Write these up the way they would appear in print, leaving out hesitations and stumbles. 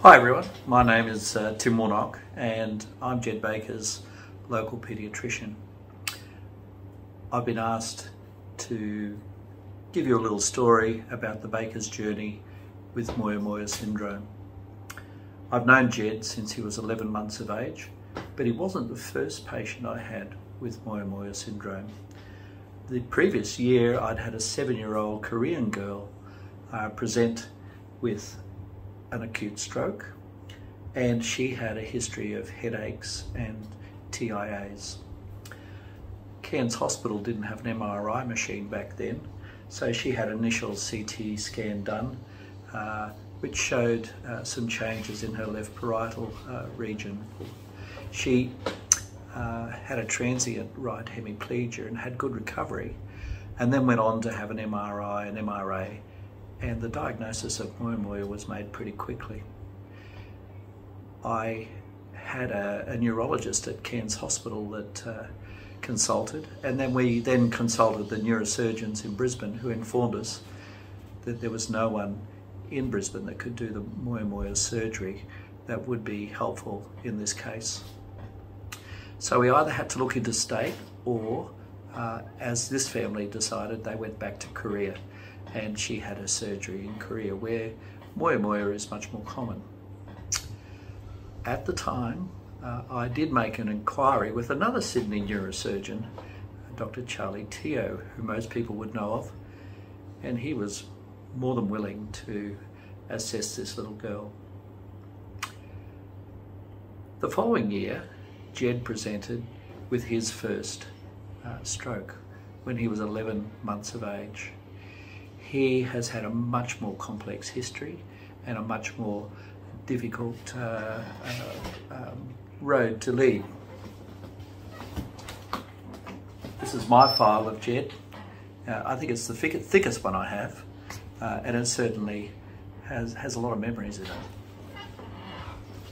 Hi everyone, my name is Tim Warnock and I'm Jed Baker's local paediatrician. I've been asked to give you a little story about the Baker's journey with Moyamoya syndrome. I've known Jed since he was 11 months of age, but he wasn't the first patient I had with Moyamoya syndrome. The previous year I'd had a 7-year-old Korean girl present with an acute stroke, and she had a history of headaches and TIAs. Cairns Hospital didn't have an MRI machine back then, so she had an initial CT scan done which showed some changes in her left parietal region. She had a transient right hemiplegia and had good recovery, and then went on to have an MRI and MRA, and the diagnosis of Moyamoya was made pretty quickly. I had a neurologist at Cairns Hospital that consulted, and then we consulted the neurosurgeons in Brisbane, who informed us that there was no one in Brisbane that could do the Moyamoya surgery that would be helpful in this case. So we either had to look into state, or as this family decided, they went back to Korea, and she had her surgery in Korea, where Moyamoya is much more common. At the time, I did make an inquiry with another Sydney neurosurgeon, Dr. Charlie Teo, who most people would know of, and he was more than willing to assess this little girl. The following year, Jed presented with his first stroke when he was 11 months of age. He has had a much more complex history and a much more difficult road to lead. This is my file of Jed. I think it's the thickest one I have, and it certainly has a lot of memories in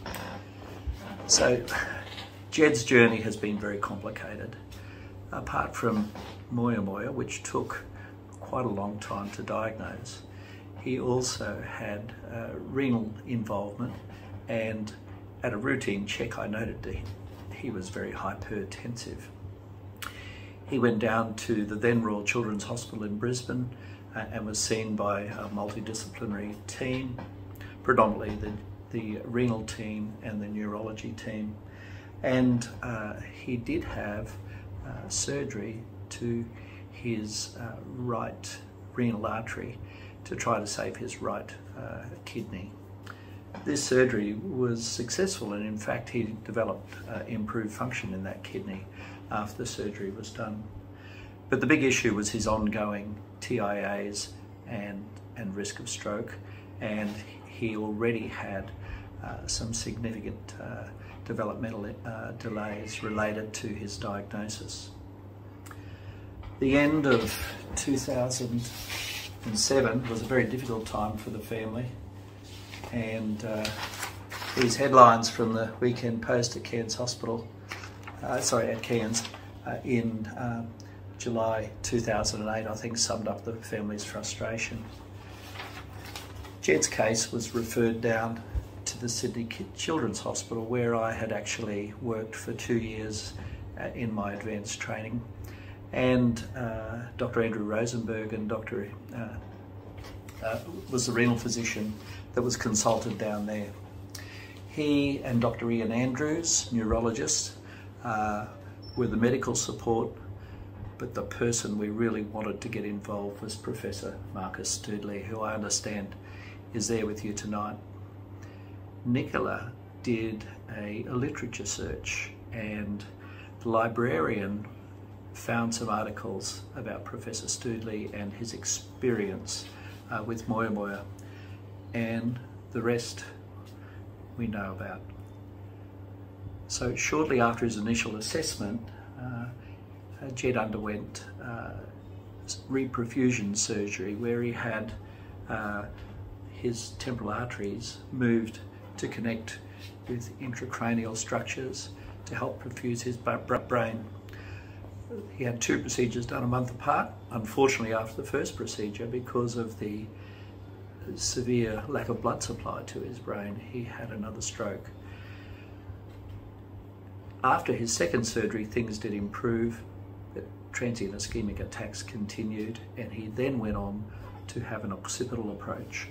it. So Jed's journey has been very complicated. Apart from Moyamoya, which took quite a long time to diagnose, he also had renal involvement, and at a routine check I noted that he was very hypertensive. He went down to the then Royal Children's Hospital in Brisbane and was seen by a multidisciplinary team, predominantly the renal team and the neurology team. And he did have surgery to his right renal artery to try to save his right kidney. This surgery was successful, and in fact he developed improved function in that kidney after the surgery was done. But the big issue was his ongoing TIAs and risk of stroke, and he already had some significant developmental delays related to his diagnosis. The end of 2007 was a very difficult time for the family, and these headlines from the Weekend Post at Cairns Hospital, at Cairns, in July 2008, I think summed up the family's frustration. Jed's case was referred down to the Sydney Children's Hospital, where I had actually worked for 2 years in my advanced training. And Dr. Andrew Rosenberg and was the renal physician that was consulted down there. He and Dr. Ian Andrews, neurologist, were the medical support, but the person we really wanted to get involved was Professor Marcus Stoodley, who I understand is there with you tonight. Nicola did a literature search, and the librarian found some articles about Professor Stoodley and his experience with Moyamoya, and the rest we know about. So shortly after his initial assessment, Jed underwent reperfusion surgery, where he had his temporal arteries moved to connect with intracranial structures to help perfuse his brain. He had 2 procedures done a month apart. Unfortunately, after the first procedure, because of the severe lack of blood supply to his brain, he had another stroke. After his second surgery, things did improve, but transient ischemic attacks continued, and he then went on to have an occipital approach.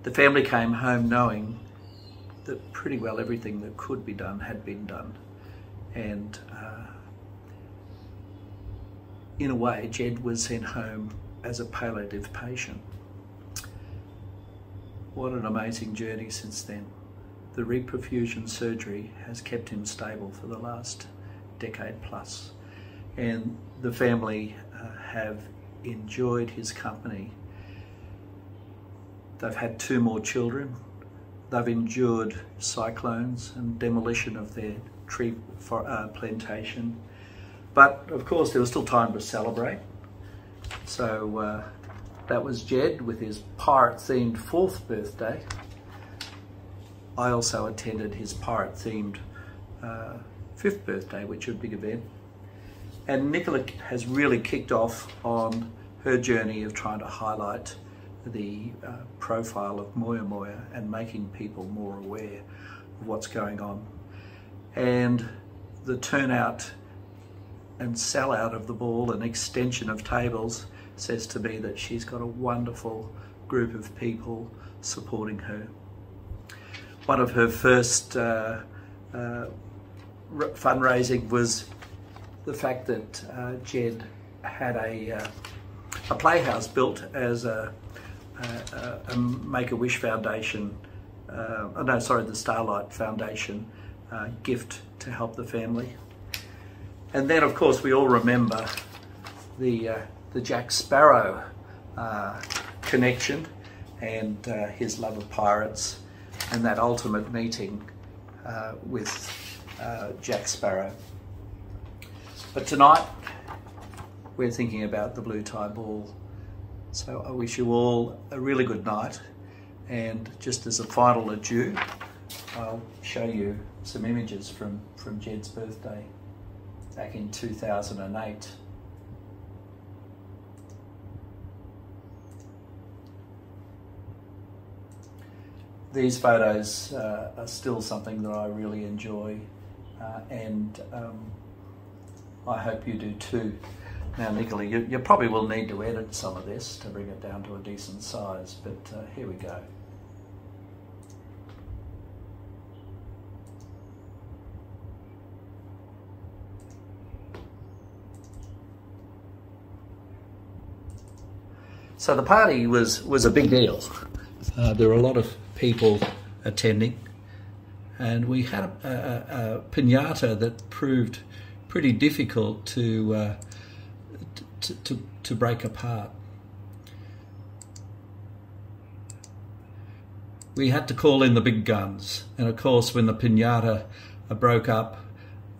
The family came home knowing that pretty well everything that could be done had been done. And in a way, Jed was sent home as a palliative patient. What an amazing journey since then. The reperfusion surgery has kept him stable for the last decade plus, and the family have enjoyed his company. They've had 2 more children. They've endured cyclones and demolition of their tree plantation. But of course there was still time to celebrate. So that was Jed with his pirate-themed 4th birthday. I also attended his pirate-themed 5th birthday, which was a big event. And Nicola has really kicked off on her journey of trying to highlight the profile of Moyamoya and making people more aware of what's going on. And the turnout and sellout of the ball and extension of tables says to me that she's got a wonderful group of people supporting her. One of her first fundraising was the fact that Jed had a playhouse built as a Make-A-Wish Foundation, the Starlight Foundation gift to help the family. And then of course we all remember the Jack Sparrow connection and his love of pirates and that ultimate meeting with Jack Sparrow. But tonight we're thinking about the Blue Tie Ball. So I wish you all a really good night, and just as a final adieu, I'll show you some images from Jed's birthday back in 2008. These photos are still something that I really enjoy, and I hope you do too. Now, Nicola, you probably will need to edit some of this to bring it down to a decent size, but here we go. So the party was a big deal. There were a lot of people attending, and we had a piñata that proved pretty difficult to break apart. We had to call in the big guns, and of course when the piñata broke up,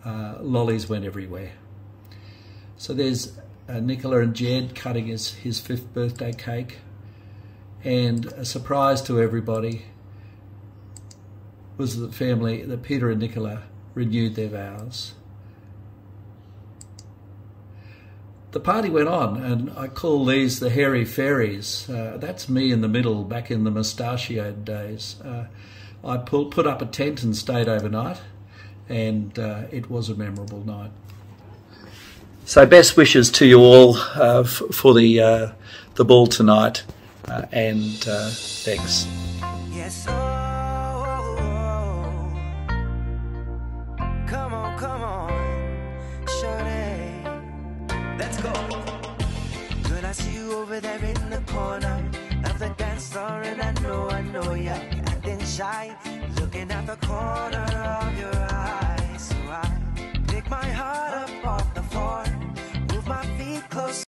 lollies went everywhere. So there's Nicola and Jed cutting his 5th birthday cake, and a surprise to everybody was the family that Peter and Nicola renewed their vows. The party went on, and I call these the hairy fairies. That's me in the middle back in the mustachioed days. I put up a tent and stayed overnight, and it was a memorable night. So best wishes to you all for the ball tonight, and thanks. Yes, come on, shorty, let's go. Girl, I see you over there in the corner of the dance floor, and I know you're acting shy, looking at the corner